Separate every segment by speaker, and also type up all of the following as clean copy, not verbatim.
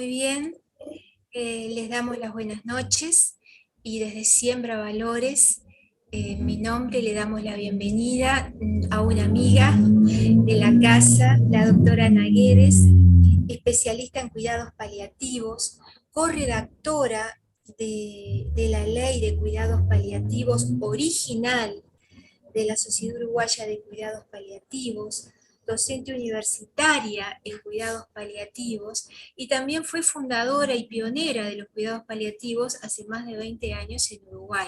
Speaker 1: Muy bien, les damos las buenas noches y desde Siembra Valores, en mi nombre le damos la bienvenida a una amiga de la casa, la doctora Ana Guedes, especialista en cuidados paliativos, corredactora de la ley de cuidados paliativos original de la Sociedad Uruguaya de Cuidados Paliativos, docente universitaria en cuidados paliativos y también fue fundadora y pionera de los cuidados paliativos hace más de 20 años en Uruguay.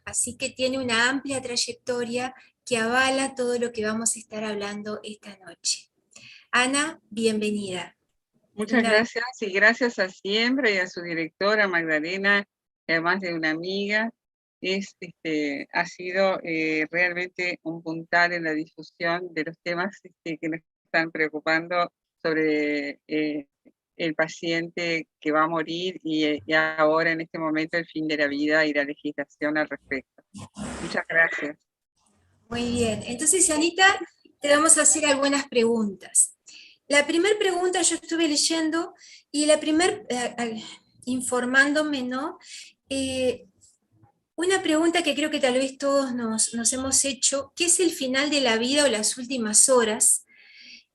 Speaker 1: Así que tiene una amplia trayectoria que avala todo lo que vamos a estar hablando esta noche. Ana, bienvenida.
Speaker 2: Muchas
Speaker 1: Una vez.
Speaker 2: gracias y gracias a Siembra y a su directora Magdalena, además de una amiga. Ha sido realmente un puntal en la difusión de los temas que nos están preocupando sobre el paciente que va a morir y ahora en este momento el fin de la vida y la legislación al respecto. Muchas gracias.
Speaker 1: Muy bien, entonces Anita, te vamos a hacer algunas preguntas. La primera pregunta yo estuve leyendo y la primera, informándome, ¿no? Una pregunta que creo que tal vez todos nos hemos hecho: ¿qué es el final de la vida o las últimas horas?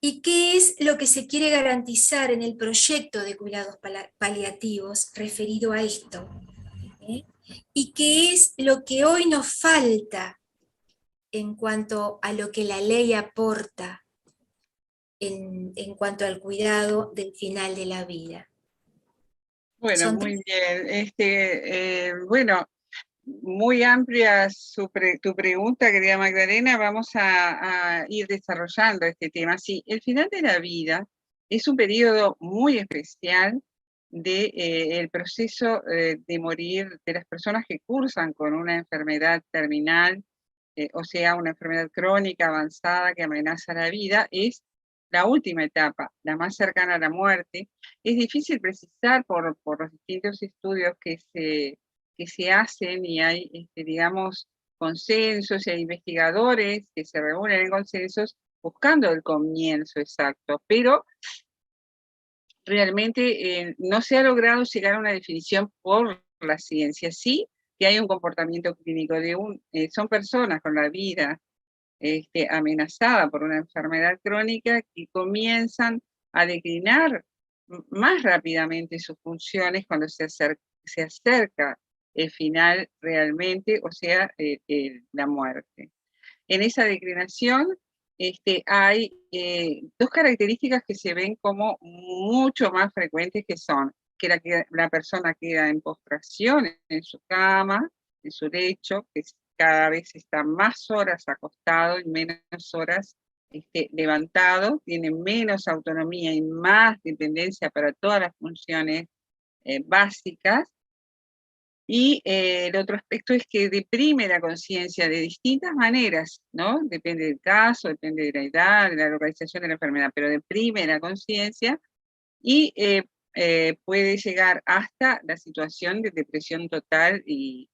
Speaker 1: ¿Y qué es lo que se quiere garantizar en el proyecto de cuidados paliativos referido a esto? ¿Eh? ¿Y qué es lo que hoy nos falta en cuanto a lo que la ley aporta en cuanto al cuidado del final de la vida?
Speaker 2: Bueno,
Speaker 1: Son
Speaker 2: muy
Speaker 1: tres.
Speaker 2: bien. Bueno, muy amplia tu pregunta, querida Magdalena. Vamos a ir desarrollando este tema. Sí, el final de la vida es un periodo muy especial del proceso de morir de las personas que cursan con una enfermedad terminal, o sea, una enfermedad crónica avanzada que amenaza la vida. Es la última etapa, la más cercana a la muerte. Es difícil precisar por los distintos estudios que se hacen y hay, digamos, consensos y hay investigadores que se reúnen en consensos buscando el comienzo exacto, pero realmente no se ha logrado llegar a una definición por la ciencia. Sí que hay un comportamiento clínico son personas con la vida amenazada por una enfermedad crónica que comienzan a declinar más rápidamente sus funciones cuando se acerca el final realmente, o sea, la muerte. En esa declinación hay dos características que se ven como mucho más frecuentes, que son que la persona queda en postración en su cama, en su lecho, que cada vez está más horas acostado y menos horas levantado, tiene menos autonomía y más dependencia para todas las funciones básicas. Y el otro aspecto es que deprime la conciencia de distintas maneras, ¿no? Depende del caso, depende de la edad, de la localización de la enfermedad, pero deprime la conciencia y puede llegar hasta la situación de depresión total y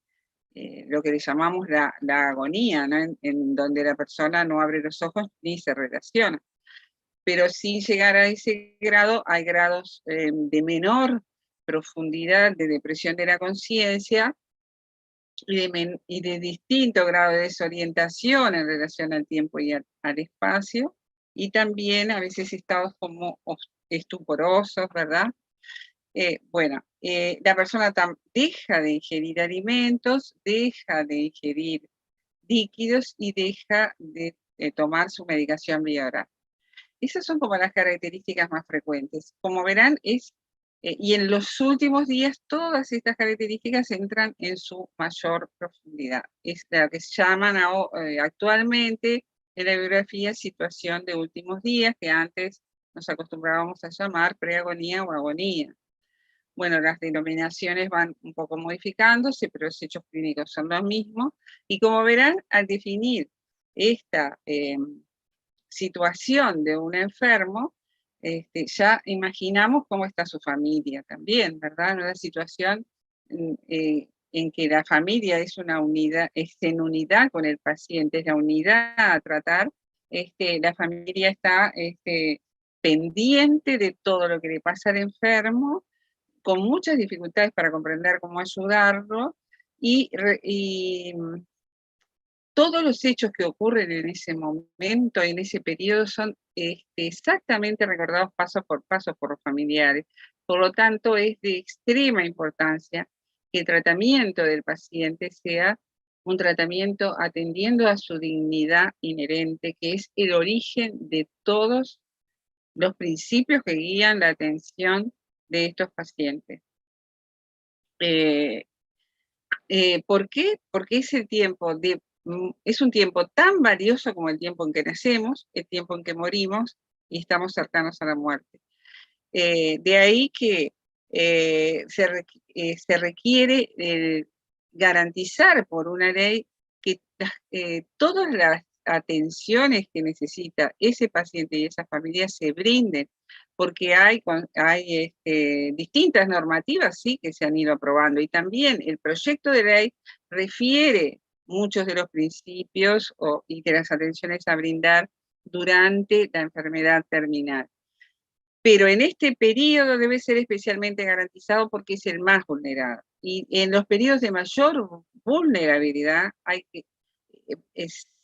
Speaker 2: lo que le llamamos la agonía, ¿no? En donde la persona no abre los ojos ni se relaciona. Pero sin llegar a ese grado, hay grados de menor profundidad de depresión de la conciencia y de distinto grado de desorientación en relación al tiempo y al espacio, y también a veces estados como estuporosos, ¿verdad? La persona deja de ingerir alimentos, deja de ingerir líquidos y deja de tomar su medicación vía oral. Esas son como las características más frecuentes. Como verán, y en los últimos días todas estas características entran en su mayor profundidad. Es lo que se llaman actualmente en la bibliografía situación de últimos días, que antes nos acostumbrábamos a llamar preagonía o agonía. Bueno, las denominaciones van un poco modificándose, pero los hechos clínicos son los mismos. Y como verán, al definir esta situación de un enfermo, ya imaginamos cómo está su familia también, ¿verdad? Una situación en que la familia es una unidad, es en unidad con el paciente, es la unidad a tratar. La familia está pendiente de todo lo que le pasa al enfermo, con muchas dificultades para comprender cómo ayudarlo, y todos los hechos que ocurren en ese momento, en ese periodo, son exactamente recordados paso por los familiares. Por lo tanto, es de extrema importancia que el tratamiento del paciente sea un tratamiento atendiendo a su dignidad inherente, que es el origen de todos los principios que guían la atención de estos pacientes. ¿Por qué? Porque ese tiempo es un tiempo tan valioso como el tiempo en que nacemos, el tiempo en que morimos y estamos cercanos a la muerte. De ahí que se requiere garantizar por una ley que todas las atenciones que necesita ese paciente y esa familia se brinden, porque hay distintas normativas, sí, que se han ido aprobando, y también el proyecto de ley refiere muchos de los principios y de las atenciones a brindar durante la enfermedad terminal. Pero en este periodo debe ser especialmente garantizado porque es el más vulnerado. Y en los periodos de mayor vulnerabilidad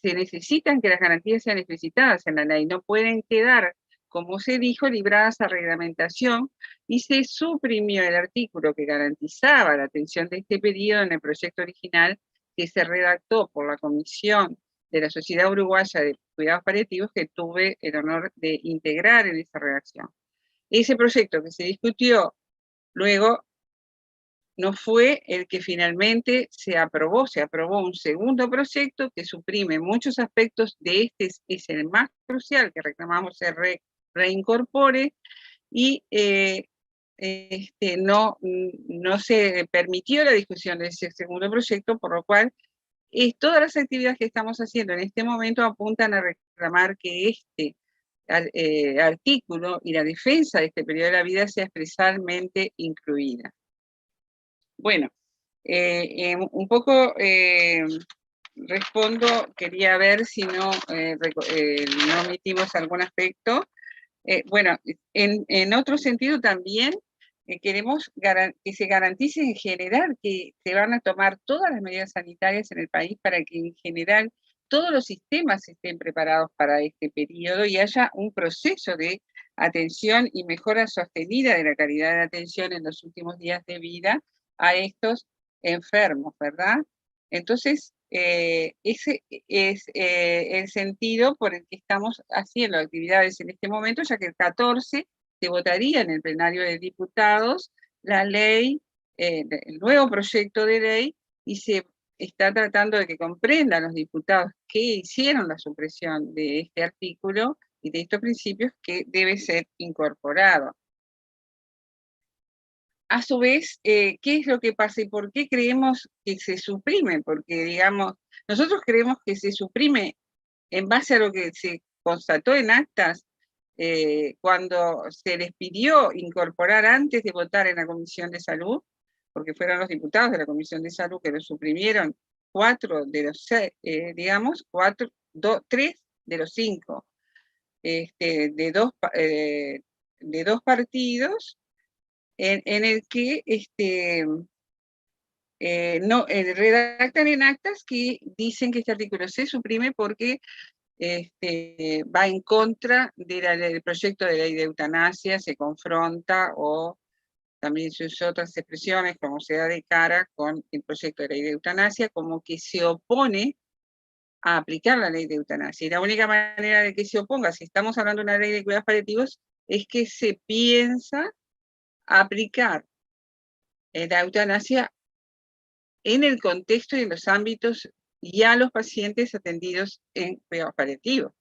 Speaker 2: se necesitan que las garantías sean explicitadas en la ley, no pueden quedar, como se dijo, libradas a reglamentación, y se suprimió el artículo que garantizaba la atención de este periodo en el proyecto original que se redactó por la Comisión de la Sociedad Uruguaya de Cuidados Paliativos, que tuve el honor de integrar en esa redacción. Ese proyecto que se discutió luego no fue el que finalmente se aprobó un segundo proyecto que suprime muchos aspectos de es el más crucial que reclamamos se reincorpore, y no se permitió la discusión de ese segundo proyecto, por lo cual todas las actividades que estamos haciendo en este momento apuntan a reclamar que artículo y la defensa de este periodo de la vida sea expresamente incluida. Bueno, un poco respondo, quería ver si no omitimos algún aspecto. Bueno, en otro sentido también queremos que se garantice en general que se van a tomar todas las medidas sanitarias en el país para que en general todos los sistemas estén preparados para este periodo y haya un proceso de atención y mejora sostenida de la calidad de atención en los últimos días de vida a estos enfermos, ¿verdad? Entonces, ese es el sentido por el que estamos haciendo actividades en este momento, ya que el 14 se votaría en el plenario de diputados la ley, el nuevo proyecto de ley, y se está tratando de que comprendan los diputados que hicieron la supresión de este artículo y de estos principios que debe ser incorporado. A su vez, ¿qué es lo que pasa y por qué creemos que se suprime? Porque, digamos, nosotros creemos que se suprime en base a lo que se constató en actas cuando se les pidió incorporar antes de votar en la Comisión de Salud, porque fueron los diputados de la Comisión de Salud que lo suprimieron, 4 de los 6, digamos, 3 de los 5, de dos partidos, en el que redactan en actas que dicen que este artículo se suprime porque va en contra del proyecto de ley de eutanasia, se confronta, o también se usan otras expresiones como se da de cara con el proyecto de ley de eutanasia, como que se opone a aplicar la ley de eutanasia. Y la única manera de que se oponga, si estamos hablando de una ley de cuidados paliativos, es que se piensa aplicar la eutanasia en el contexto y en los ámbitos y a los pacientes atendidos en cuidados paliativos.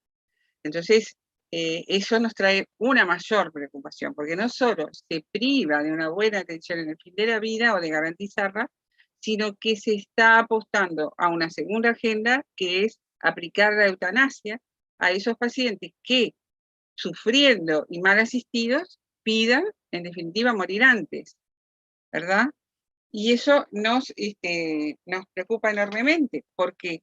Speaker 2: Entonces, eso nos trae una mayor preocupación, porque no solo se priva de una buena atención en el fin de la vida o de garantizarla, sino que se está apostando a una segunda agenda, que es aplicar la eutanasia a esos pacientes que, sufriendo y mal asistidos, pidan, en definitiva, morir antes, ¿verdad? Y eso nos preocupa enormemente, porque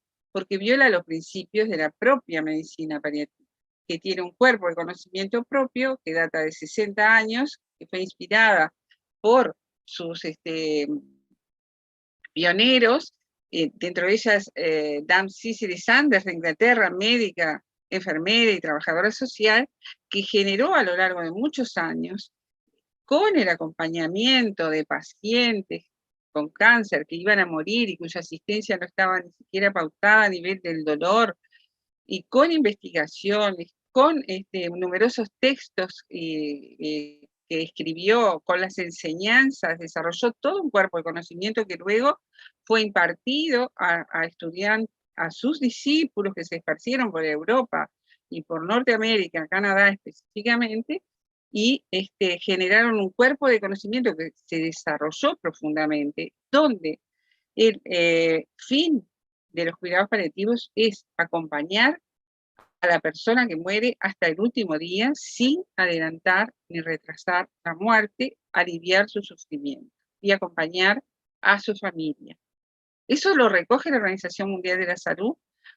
Speaker 2: viola los principios de la propia medicina paliativa. que tiene un cuerpo de conocimiento propio, que data de 60 años, que fue inspirada por sus pioneros, dentro de ellas Dame Cicely Sanders de Inglaterra, médica, enfermera y trabajadora social, que generó a lo largo de muchos años, con el acompañamiento de pacientes con cáncer que iban a morir y cuya asistencia no estaba ni siquiera pautada a nivel del dolor, y con investigaciones, con numerosos textos que escribió, con las enseñanzas, desarrolló todo un cuerpo de conocimiento que luego fue impartido a estudiantes, a sus discípulos que se esparcieron por Europa y por Norteamérica, Canadá específicamente, y generaron un cuerpo de conocimiento que se desarrolló profundamente, donde el fin de los cuidados paliativos es acompañar a la persona que muere hasta el último día sin adelantar ni retrasar la muerte, aliviar su sufrimiento y acompañar a su familia. Eso lo recoge la Organización Mundial de la Salud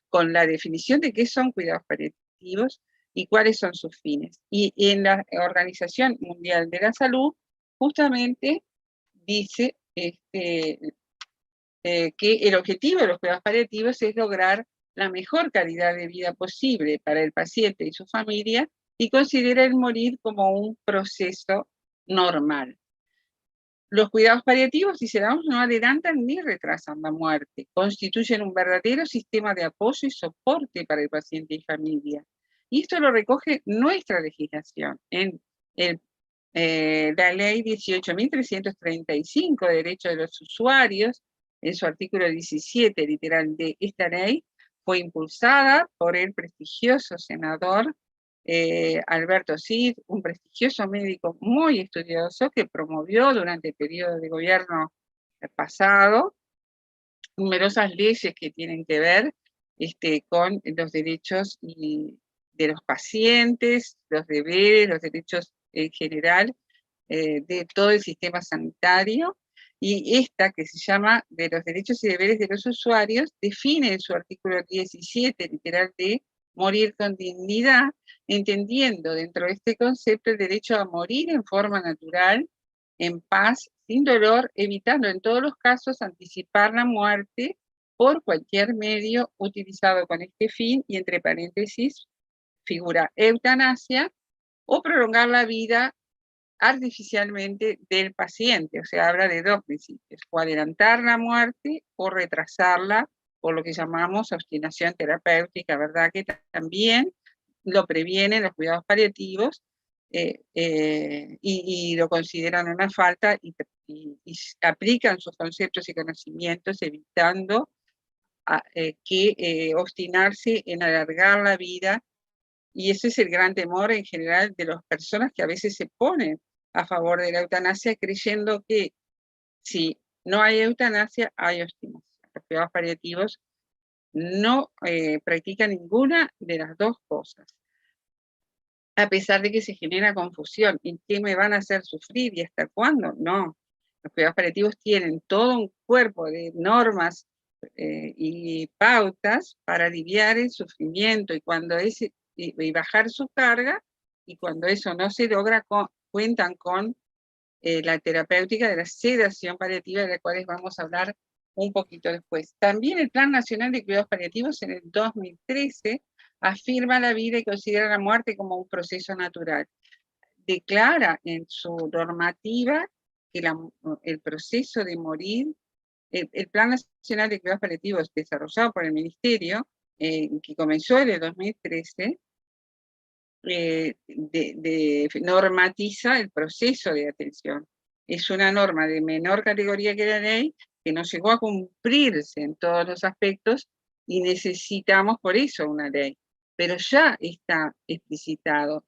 Speaker 2: con la definición de qué son cuidados paliativos y cuáles son sus fines. Y en la Organización Mundial de la Salud justamente dice que el objetivo de los cuidados paliativos es lograr la mejor calidad de vida posible para el paciente y su familia, y considera el morir como un proceso normal. Los cuidados paliativos, dice la OMS, no adelantan ni retrasan la muerte, constituyen un verdadero sistema de apoyo y soporte para el paciente y familia. Y esto lo recoge nuestra legislación en la ley 18.335 de Derechos de los Usuarios, en su artículo 17, literal, de esta ley, fue impulsada por el prestigioso senador Alberto Cid, un prestigioso médico muy estudioso que promovió durante el periodo de gobierno pasado numerosas leyes que tienen que ver con los derechos de los pacientes, los deberes, los derechos en general de todo el sistema sanitario, y esta que se llama de los derechos y deberes de los usuarios define en su artículo 17, literal, de morir con dignidad, entendiendo dentro de este concepto el derecho a morir en forma natural, en paz, sin dolor, evitando en todos los casos anticipar la muerte por cualquier medio utilizado con este fin, y entre paréntesis figura eutanasia, o prolongar la vida artificialmente del paciente. O sea, habla de dos principios: o adelantar la muerte o retrasarla, por lo que llamamos obstinación terapéutica, ¿verdad? Que también lo previenen los cuidados paliativos y lo consideran una falta y aplican sus conceptos y conocimientos evitando obstinarse en alargar la vida. Y ese es el gran temor en general de las personas que a veces se ponen a favor de la eutanasia, creyendo que si no hay eutanasia, hay obstinación. Los cuidados paliativos no practican ninguna de las dos cosas, a pesar de que se genera confusión. ¿En qué me van a hacer sufrir y hasta cuándo? No. Los cuidados paliativos tienen todo un cuerpo de normas y pautas para aliviar el sufrimiento y bajar su carga, y cuando eso no se logra, cuentan con la terapéutica de la sedación paliativa, de la cual vamos a hablar un poquito después. También el Plan Nacional de Cuidados Paliativos en el 2013 afirma la vida y considera la muerte como un proceso natural. Declara en su normativa que el proceso de morir, el Plan Nacional de Cuidados Paliativos desarrollado por el Ministerio, que comenzó en el 2013, normatiza el proceso de atención. Es una norma de menor categoría que la ley, que no llegó a cumplirse en todos los aspectos, y necesitamos por eso una ley, pero ya está explicitado.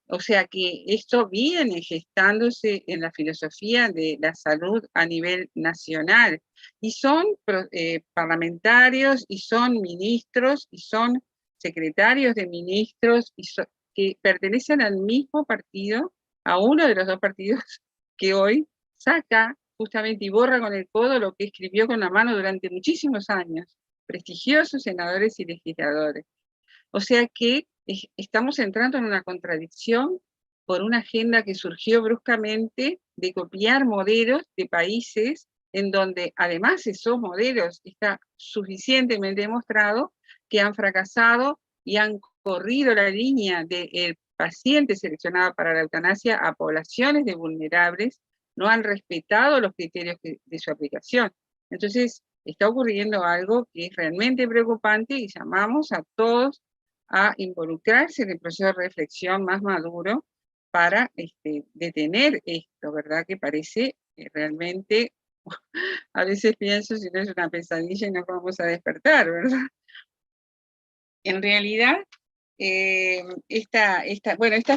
Speaker 2: O sea que esto viene gestándose en la filosofía de la salud a nivel nacional, y son parlamentarios, y son ministros, y son secretarios de ministros, que pertenecen al mismo partido, a uno de los dos partidos que hoy saca justamente y borra con el codo lo que escribió con la mano durante muchísimos años, prestigiosos senadores y legisladores. O sea que estamos entrando en una contradicción por una agenda que surgió bruscamente de copiar modelos de países en donde además esos modelos está suficientemente demostrado que han fracasado y han corrido la línea del paciente seleccionado para la eutanasia a poblaciones de vulnerables, no han respetado los criterios de su aplicación. Entonces, está ocurriendo algo que es realmente preocupante y llamamos a todos a involucrarse en el proceso de reflexión más maduro para detener esto, ¿verdad? Que parece realmente, a veces pienso si no es una pesadilla y nos vamos a despertar, ¿verdad? En realidad, esta es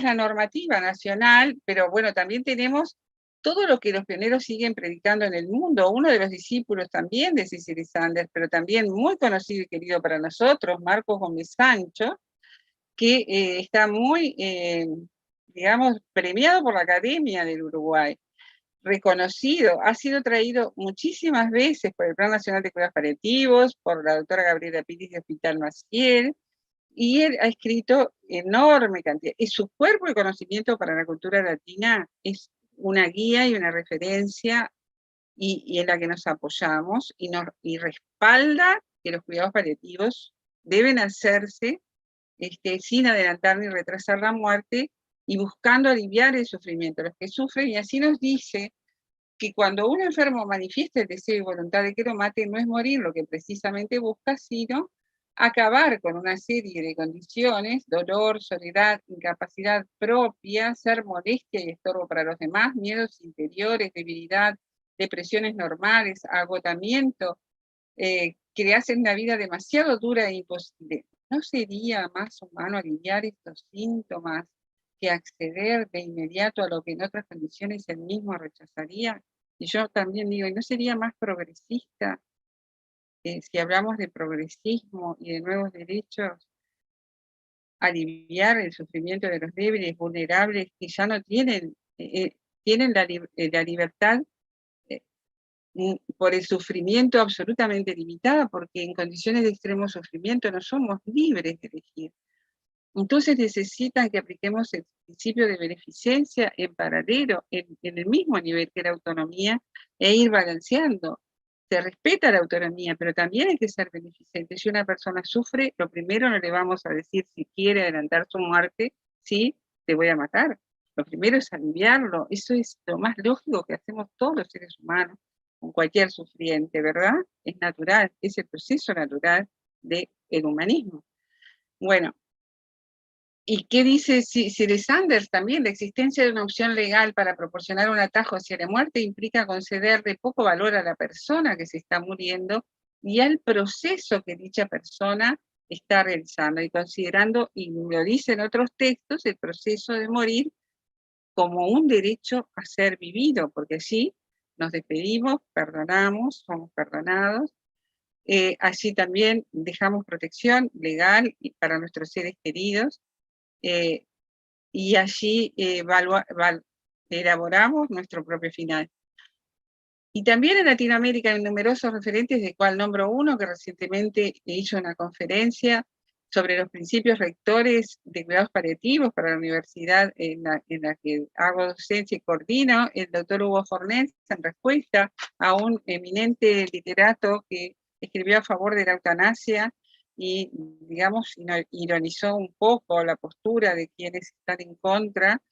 Speaker 2: la normativa nacional, pero bueno, también tenemos todo lo que los pioneros siguen predicando en el mundo. Uno de los discípulos también de Cicely Sanders, pero también muy conocido y querido para nosotros, Marcos Gómez Sancho, que está muy, digamos, premiado por la Academia del Uruguay, reconocido, ha sido traído muchísimas veces por el Plan Nacional de Cuidados Paliativos, por la doctora Gabriela Piris de Hospital Maciel, y él ha escrito enorme cantidad, y su cuerpo de conocimiento para la cultura latina es una guía y una referencia, y en la que nos apoyamos, y respalda que los cuidados paliativos deben hacerse sin adelantar ni retrasar la muerte, y buscando aliviar el sufrimiento de los que sufren, y así nos dice que cuando un enfermo manifiesta el deseo y voluntad de que lo mate, no es morir lo que precisamente busca, sino acabar con una serie de condiciones: dolor, soledad, incapacidad propia, ser molestia y estorbo para los demás, miedos interiores, debilidad, depresiones normales, agotamiento, que le hacen la vida demasiado dura e imposible. ¿No sería más humano aliviar estos síntomas que acceder de inmediato a lo que en otras condiciones él mismo rechazaría? Y yo también digo, ¿no sería más progresista, si hablamos de progresismo y de nuevos derechos, aliviar el sufrimiento de los débiles, vulnerables, que ya no tienen la libertad por el sufrimiento absolutamente limitada, porque en condiciones de extremo sufrimiento no somos libres de elegir? Entonces necesitan que apliquemos el principio de beneficencia en paralelo, en el mismo nivel que la autonomía, e ir balanceando. Se respeta la autonomía, pero también hay que ser beneficente. Si una persona sufre, lo primero no le vamos a decir, si quiere adelantar su muerte, sí, te voy a matar. Lo primero es aliviarlo. Eso es lo más lógico que hacemos todos los seres humanos con cualquier sufriente, ¿verdad? Es natural, es el proceso natural del humanismo. Bueno, ¿y qué dice Cicely Sanders también? La existencia de una opción legal para proporcionar un atajo hacia la muerte implica concederle poco valor a la persona que se está muriendo y al proceso que dicha persona está realizando, y considerando, y lo dicen otros textos, el proceso de morir como un derecho a ser vivido, porque así nos despedimos, perdonamos, somos perdonados, así también dejamos protección legal para nuestros seres queridos, y allí elaboramos nuestro propio final. Y también en Latinoamérica hay numerosos referentes, de cual nombro uno que recientemente hizo una conferencia sobre los principios rectores de cuidados paliativos para la universidad en la que hago docencia y coordino, el doctor Hugo Fornés, en respuesta a un eminente literato que escribió a favor de la eutanasia, y, digamos, ironizó un poco la postura de quienes están en contra,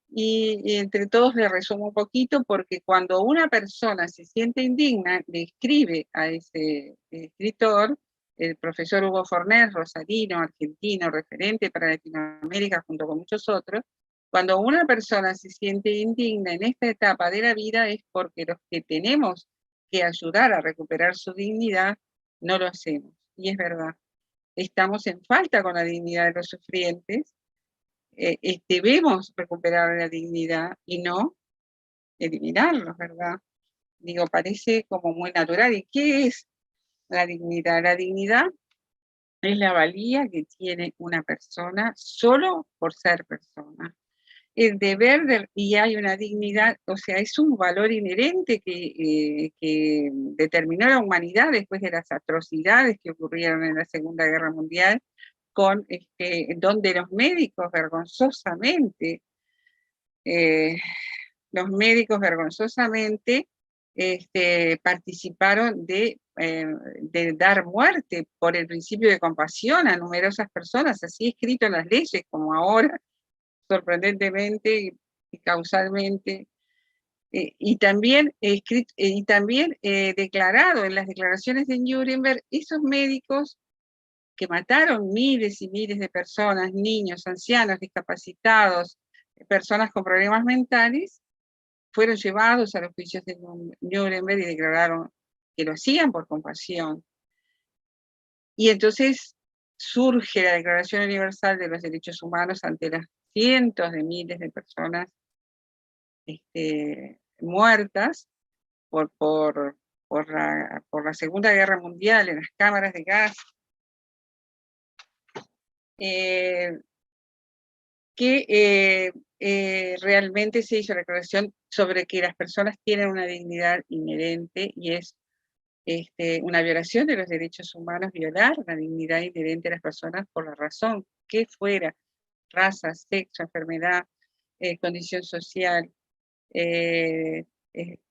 Speaker 2: y entre todos le resumo un poquito, porque cuando una persona se siente indigna, le escribe a ese escritor, el profesor Hugo Fornés, rosarino, argentino, referente para Latinoamérica junto con muchos otros. Cuando una persona se siente indigna en esta etapa de la vida, es porque los que tenemos que ayudar a recuperar su dignidad no lo hacemos. Y es verdad, estamos en falta con la dignidad de los sufrientes. Debemos recuperar la dignidad y no eliminarlos, ¿verdad? Digo, parece como muy natural. ¿Y qué es la dignidad? La dignidad es la valía que tiene una persona solo por ser persona. El deber, y hay una dignidad, o sea, es un valor inherente que determinó la humanidad después de las atrocidades que ocurrieron en la Segunda Guerra Mundial, donde los médicos vergonzosamente, participaron de dar muerte por el principio de compasión a numerosas personas, así escrito en las leyes, como ahora, sorprendentemente y causalmente, y también declarado en las declaraciones de Nuremberg, esos médicos que mataron miles y miles de personas, niños, ancianos, discapacitados, personas con problemas mentales, fueron llevados a los juicios de Nuremberg y declararon que lo hacían por compasión. Y entonces surge la Declaración Universal de los Derechos Humanos ante las cientos de miles de personas muertas por la Segunda Guerra Mundial en las cámaras de gas, realmente se hizo la declaración sobre que las personas tienen una dignidad inherente y es una violación de los derechos humanos violar la dignidad inherente de las personas por la razón que fuera, raza, sexo, enfermedad, condición social, la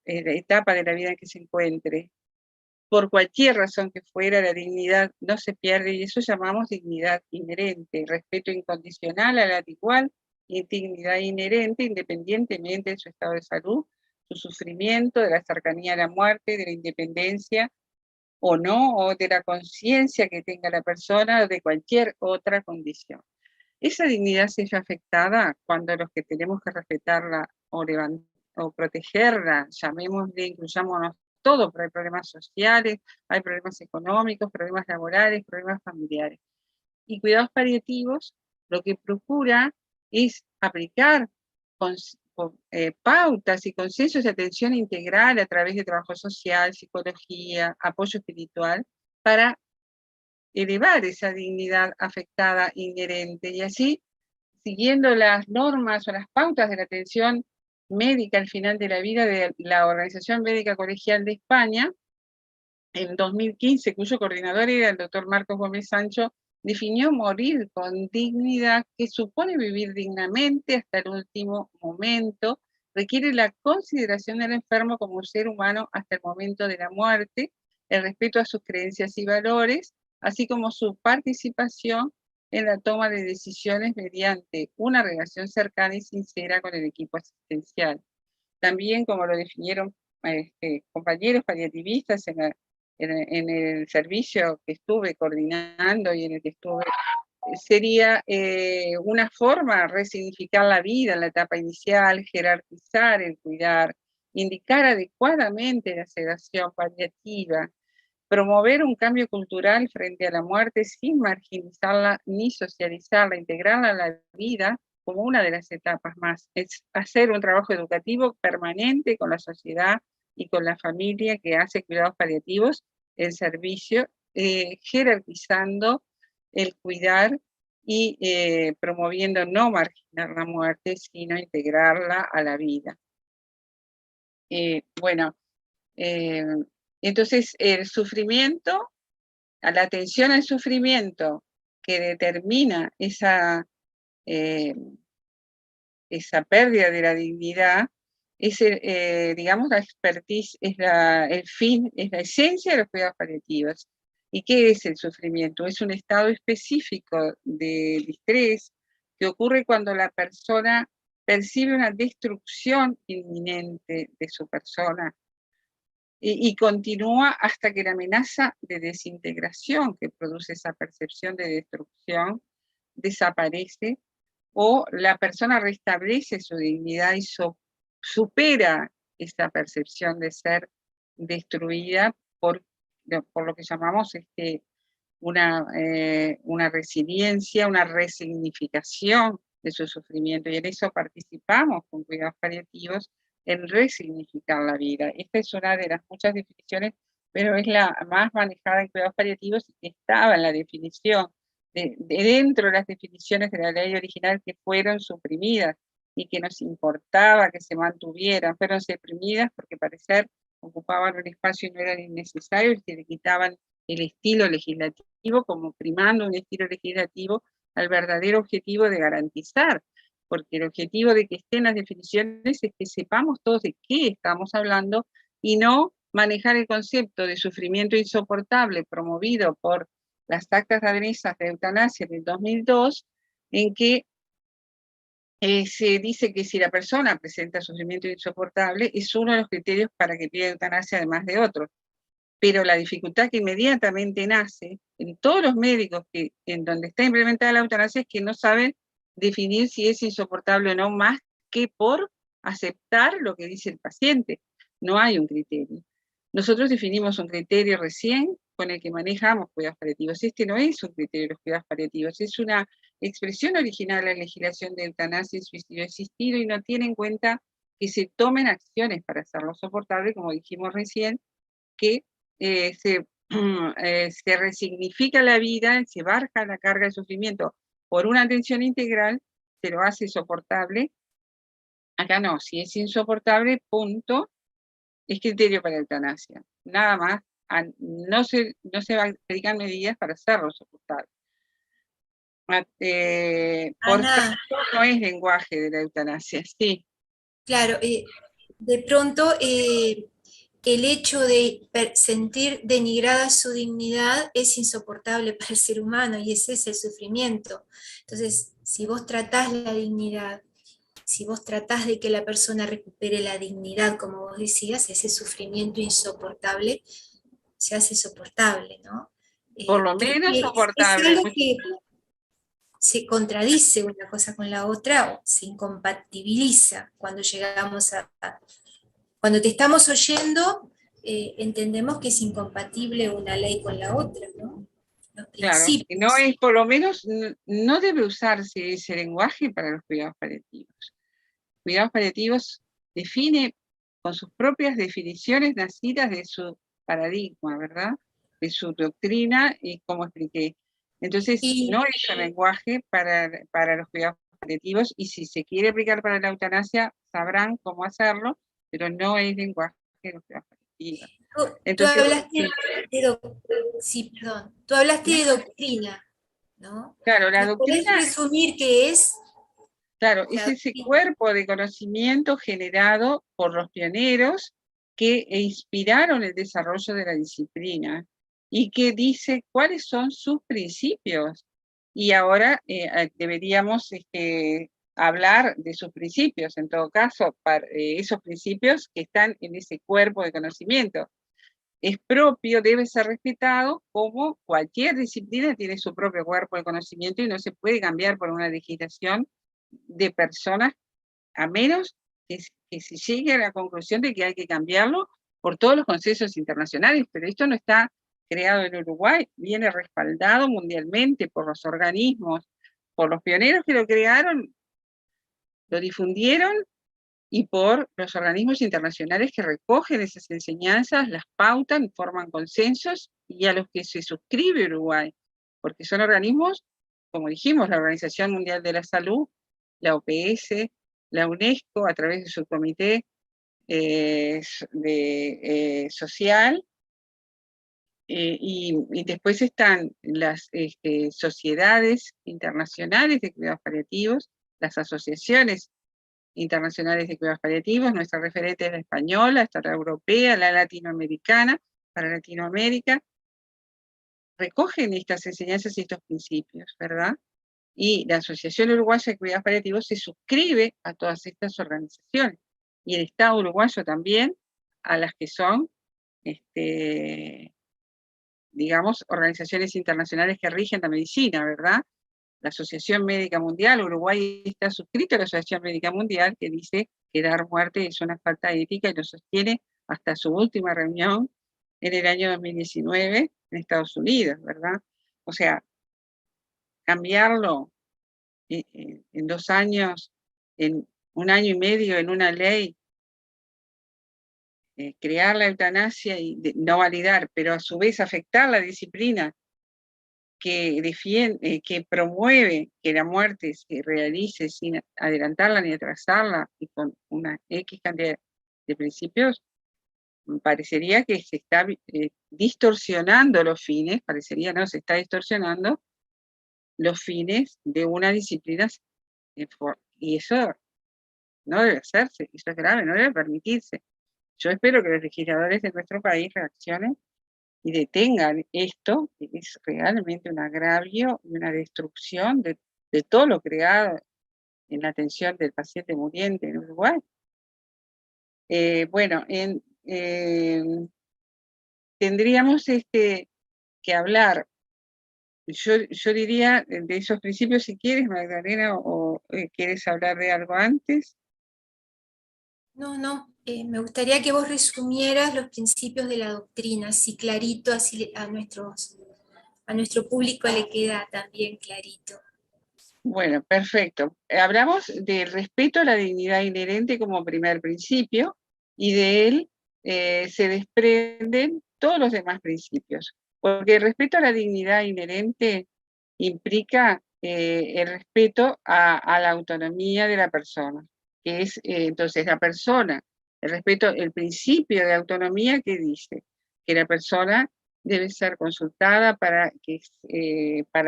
Speaker 2: etapa de la vida en que se encuentre. Por cualquier razón que fuera, la dignidad no se pierde y eso llamamos dignidad inherente, respeto incondicional a la igual y dignidad inherente independientemente de su estado de salud, su sufrimiento, de la cercanía a la muerte, de la independencia o no, o de la conciencia que tenga la persona o de cualquier otra condición. Esa dignidad se ve afectada cuando los que tenemos que respetarla o protegerla, llamémosle, incluyámonos todo, pero hay problemas sociales, hay problemas económicos, problemas laborales, problemas familiares. Y cuidados paliativos lo que procura es aplicar pautas y consensos de atención integral a través de trabajo social, psicología, apoyo espiritual, para elevar esa dignidad afectada inherente y así, siguiendo las normas o las pautas de la atención médica al final de la vida de la Organización Médica Colegial de España, en 2015, cuyo coordinador era el doctor Marcos Gómez Sancho, definió morir con dignidad, que supone vivir dignamente hasta el último momento, requiere la consideración del enfermo como un ser humano hasta el momento de la muerte, el respeto a sus creencias y valores, así como su participación en la toma de decisiones mediante una relación cercana y sincera con el equipo asistencial. También, como lo definieron compañeros paliativistas en el servicio que estuve coordinando y en el que estuve, sería una forma de resignificar la vida en la etapa inicial, jerarquizar el cuidar, indicar adecuadamente la sedación paliativa, promover un cambio cultural frente a la muerte sin marginalizarla ni socializarla, integrarla a la vida como una de las etapas más. Es hacer un trabajo educativo permanente con la sociedad y con la familia que hace cuidados paliativos, el servicio, jerarquizando el cuidar y promoviendo no marginar la muerte, sino integrarla a la vida. Entonces el sufrimiento, a la atención al sufrimiento que determina esa pérdida de la dignidad, es digamos, la expertise, es el fin, es la esencia de los cuidados paliativos. ¿Y qué es el sufrimiento? Es un estado específico de estrés que ocurre cuando la persona percibe una destrucción inminente de su persona y continúa hasta que la amenaza de desintegración que produce esa percepción de destrucción desaparece o la persona restablece su dignidad y supera esa percepción de ser destruida por lo que llamamos una resiliencia, una resignificación de su sufrimiento, y en eso participamos con cuidados paliativos en resignificar la vida. Esta es una de las muchas definiciones, pero es la más manejada en cuidados paliativos y que estaba en la definición, dentro de las definiciones de la ley original que fueron suprimidas y que nos importaba que se mantuvieran, fueron suprimidas porque parecer ocupaban un espacio y no eran innecesarios y se le quitaban el estilo legislativo como primando un estilo legislativo al verdadero objetivo de garantizar, porque el objetivo de que estén las definiciones es que sepamos todos de qué estamos hablando y no manejar el concepto de sufrimiento insoportable promovido por las actas danesas de eutanasia del 2002, en que se dice que si la persona presenta sufrimiento insoportable es uno de los criterios para que pida eutanasia además de otros. Pero la dificultad que inmediatamente nace en todos los médicos en donde está implementada la eutanasia es que no saben definir si es insoportable o no, más que por aceptar lo que dice el paciente. No hay un criterio. Nosotros definimos un criterio recién con el que manejamos cuidados paliativos. Este no es un criterio de los cuidados paliativos, es una expresión original de la legislación de eutanasia y suicidio asistido y no tiene en cuenta que se tomen acciones para hacerlo soportable, como dijimos recién, que se resignifica la vida, se baja la carga de sufrimiento por una atención integral, se lo hace soportable. Acá no, si es insoportable, punto, es criterio para eutanasia. Nada más, no se van a aplicar medidas para hacerlo soportable. Por tanto, no es lenguaje de la eutanasia, sí.
Speaker 1: Claro, de pronto el hecho de sentir denigrada su dignidad es insoportable para el ser humano y ese es el sufrimiento. Entonces, si vos tratás la dignidad, si vos tratás de que la persona recupere la dignidad, como vos decías, ese sufrimiento insoportable se hace soportable, ¿no?
Speaker 2: Por lo
Speaker 1: Creo
Speaker 2: menos
Speaker 1: que es
Speaker 2: soportable.
Speaker 1: algo que se contradice una cosa con la otra o se incompatibiliza cuando llegamos cuando te estamos oyendo, entendemos que es incompatible una ley con la otra, ¿no? Los
Speaker 2: Claro, y no
Speaker 1: principios.
Speaker 2: es, por lo menos, no debe usarse ese lenguaje para los cuidados paliativos. Cuidados paliativos define con sus propias definiciones nacidas de su paradigma, ¿verdad? De su doctrina y como expliqué. Entonces,
Speaker 1: Y,
Speaker 2: no es un lenguaje para los cuidados paliativos y si se quiere aplicar para la eutanasia, sabrán cómo hacerlo, pero no es lenguaje de los cuidados paliativos.
Speaker 1: tú
Speaker 2: Entonces,
Speaker 1: hablaste sí, perdón, tú hablaste de doctrina, ¿no?
Speaker 2: claro, la
Speaker 1: ¿Nos podés
Speaker 2: doctrina.
Speaker 1: resumir qué es
Speaker 2: Claro, es
Speaker 1: la
Speaker 2: ese
Speaker 1: doctrina?
Speaker 2: cuerpo de conocimiento generado por los pioneros que inspiraron el desarrollo de la disciplina y que dice cuáles son sus principios. Y ahora deberíamos hablar de sus principios, en todo caso, esos principios que están en ese cuerpo de conocimiento. Es propio, debe ser respetado, como cualquier disciplina tiene su propio cuerpo de conocimiento y no se puede cambiar por una legislación de personas, a menos que se llegue a la conclusión de que hay que cambiarlo por todos los consensos internacionales, pero esto no está creado en Uruguay, viene respaldado mundialmente por los organismos, por los pioneros que lo crearon, lo difundieron, y por los organismos internacionales que recogen esas enseñanzas, las pautan, forman consensos y a los que se suscribe Uruguay, porque son organismos, como dijimos, la Organización Mundial de la Salud, la OPS, la UNESCO, a través de su comité social, y después están las sociedades internacionales de cuidados paliativos, las asociaciones internacionales de cuidados paliativos, nuestra referente es la española, está la europea, la latinoamericana, para Latinoamérica, recogen estas enseñanzas y estos principios, ¿verdad? Y la Asociación Uruguaya de Cuidados Paliativos se suscribe a todas estas organizaciones, y el Estado uruguayo también, a las que son, digamos, organizaciones internacionales que rigen la medicina, ¿verdad? La Asociación Médica Mundial, Uruguay está suscrito a la Asociación Médica Mundial, que dice que dar muerte es una falta ética y lo sostiene hasta su última reunión en el año 2019 en Estados Unidos, ¿verdad? O sea, cambiarlo en 2 años, en 1 año y medio en una ley, crear la eutanasia y no validar, pero a su vez afectar la disciplina que defiende, que promueve que la muerte se realice sin adelantarla ni atrasarla y con una X cantidad de principios, parecería que se está distorsionando los fines, parecería no, se está distorsionando los fines de una disciplina, y eso no debe hacerse, eso es grave, no debe permitirse. Yo espero que los legisladores de nuestro país reaccionen y detengan esto, que es realmente un agravio y una destrucción de todo lo creado en la atención del paciente muriente en Uruguay. Bueno, tendríamos que hablar, yo diría, de esos principios, si quieres, Magdalena, o quieres hablar de algo antes.
Speaker 1: No, me gustaría que vos resumieras los principios de la doctrina, así clarito, así a nuestro público le queda también clarito.
Speaker 2: Bueno, perfecto. Hablamos del respeto a la dignidad inherente como primer principio, y de él se desprenden todos los demás principios, porque el respeto a la dignidad inherente implica el respeto a la autonomía de la persona, que es entonces la persona, el respeto, el principio de autonomía que dice que la persona debe ser consultada para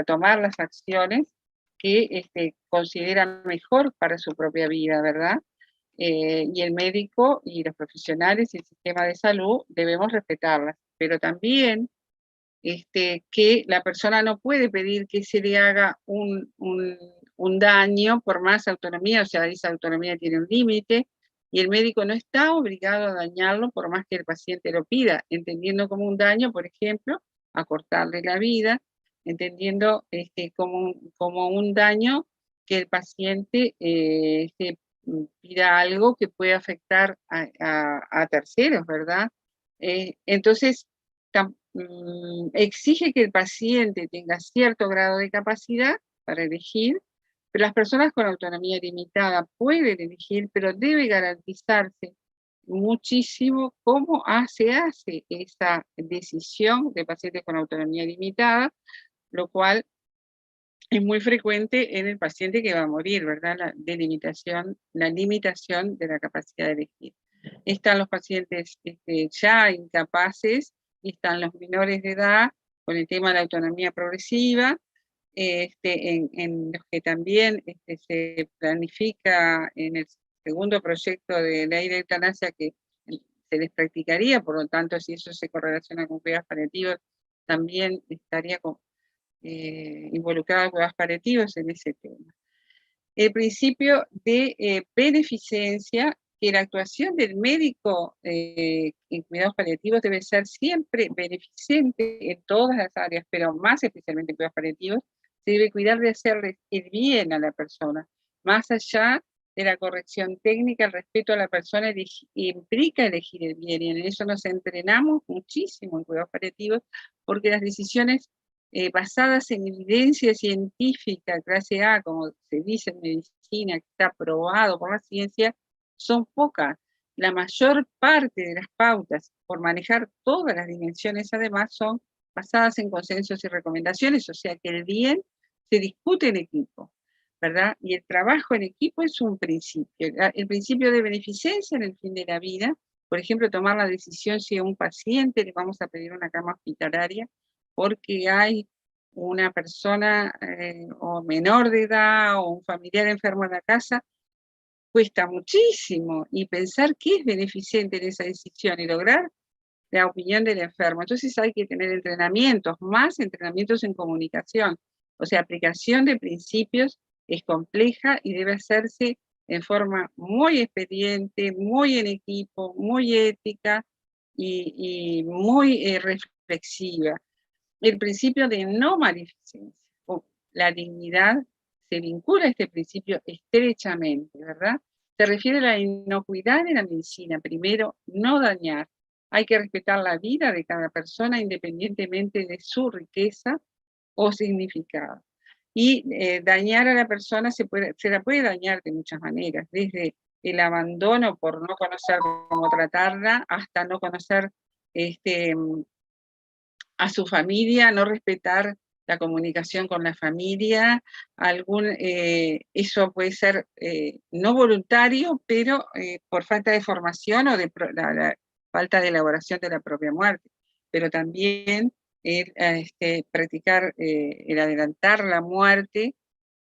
Speaker 2: tomar las acciones que considera mejor para su propia vida, ¿verdad? Y el médico y los profesionales y el sistema de salud debemos respetarlas, pero también que la persona no puede pedir que se le haga un daño por más autonomía, o sea, esa autonomía tiene un límite, y el médico no está obligado a dañarlo por más que el paciente lo pida, entendiendo como un daño, por ejemplo, acortarle la vida, entendiendo como un daño que el paciente pida algo que puede afectar a terceros, ¿verdad? Entonces, exige que el paciente tenga cierto grado de capacidad para elegir, pero las personas con autonomía limitada pueden elegir, pero debe garantizarse muchísimo cómo se hace esa decisión de pacientes con autonomía limitada, lo cual es muy frecuente en el paciente que va a morir, ¿verdad? La limitación de la capacidad de elegir. Están los pacientes ya incapaces, y están los menores de edad con el tema de la autonomía progresiva, en los que también se planifica en el segundo proyecto de ley de eutanasia que se les practicaría, por lo tanto, si eso se correlaciona con cuidados paliativos, también estaría involucrados cuidados paliativos en ese tema. El principio de beneficencia, que la actuación del médico en cuidados paliativos debe ser siempre beneficente en todas las áreas, pero más especialmente en cuidados paliativos, se debe cuidar de hacerle el bien a la persona. Más allá de la corrección técnica, el respeto a la persona implica elegir el bien, y en eso nos entrenamos muchísimo en cuidados paliativos, porque las decisiones basadas en evidencia científica, clase A, como se dice en medicina, que está probado por la ciencia, son pocas. La mayor parte de las pautas, por manejar todas las dimensiones, además, son basadas en consensos y recomendaciones, o sea que el bien se discute en equipo, ¿verdad? Y el trabajo en equipo es un principio. El principio de beneficencia en el fin de la vida, por ejemplo, tomar la decisión si a un paciente le vamos a pedir una cama hospitalaria, porque hay una persona o menor de edad o un familiar enfermo en la casa, cuesta muchísimo, y pensar qué es beneficente en esa decisión y lograr la opinión del enfermo. Entonces hay que tener entrenamientos, más entrenamientos en comunicación, o sea, aplicación de principios es compleja y debe hacerse en forma muy expediente, muy en equipo, muy ética y muy reflexiva. El principio de no maleficencia, o la dignidad, se vincula a este principio estrechamente, ¿verdad? Se refiere a la inocuidad en la medicina, primero, no dañar. Hay que respetar la vida de cada persona independientemente de su riqueza o significado. Y dañar a la persona se la puede dañar de muchas maneras, desde el abandono por no conocer cómo tratarla, hasta no conocer a su familia, no respetar la comunicación con la familia, eso puede ser no voluntario, pero por falta de formación o falta de elaboración de la propia muerte, pero también practicar, el adelantar la muerte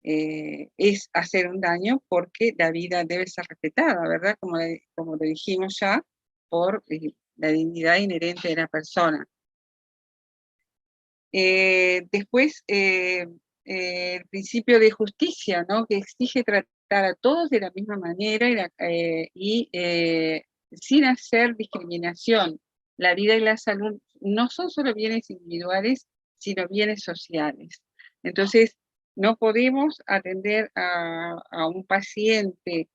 Speaker 2: es hacer un daño porque la vida debe ser respetada, ¿verdad? Como lo dijimos ya, por la dignidad inherente de la persona. Después, el principio de justicia, ¿no? Que exige tratar a todos de la misma manera y sin hacer discriminación. La vida y la salud no son solo bienes individuales, sino bienes sociales. Entonces, no podemos atender a un paciente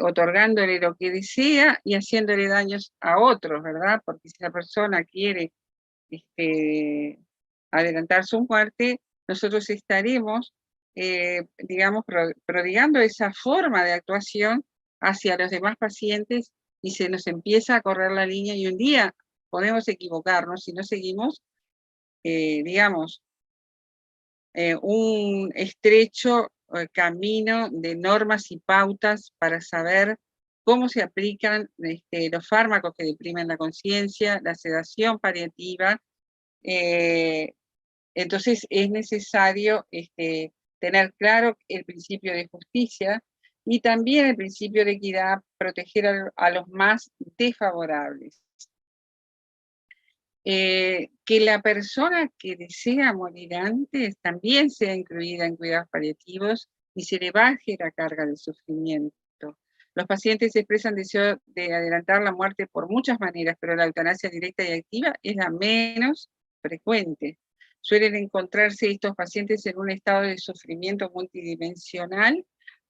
Speaker 2: otorgándole lo que desea y haciéndole daños a otros, ¿verdad? Porque si la persona quiere adelantar su muerte, nosotros estaremos, digamos, prodigando esa forma de actuación hacia los demás pacientes y se nos empieza a correr la línea y un día podemos equivocarnos si no seguimos, digamos, un estrecho camino de normas y pautas para saber cómo se aplican los fármacos que deprimen la conciencia, la sedación paliativa. Entonces es necesario tener claro el principio de justicia y también el principio de equidad, proteger a los más desfavorables. Que la persona que desea morir antes también sea incluida en cuidados paliativos y se le baje la carga de sufrimiento. Los pacientes expresan deseo de adelantar la muerte por muchas maneras, pero la eutanasia directa y activa es la menos frecuente. Suelen encontrarse estos pacientes en un estado de sufrimiento multidimensional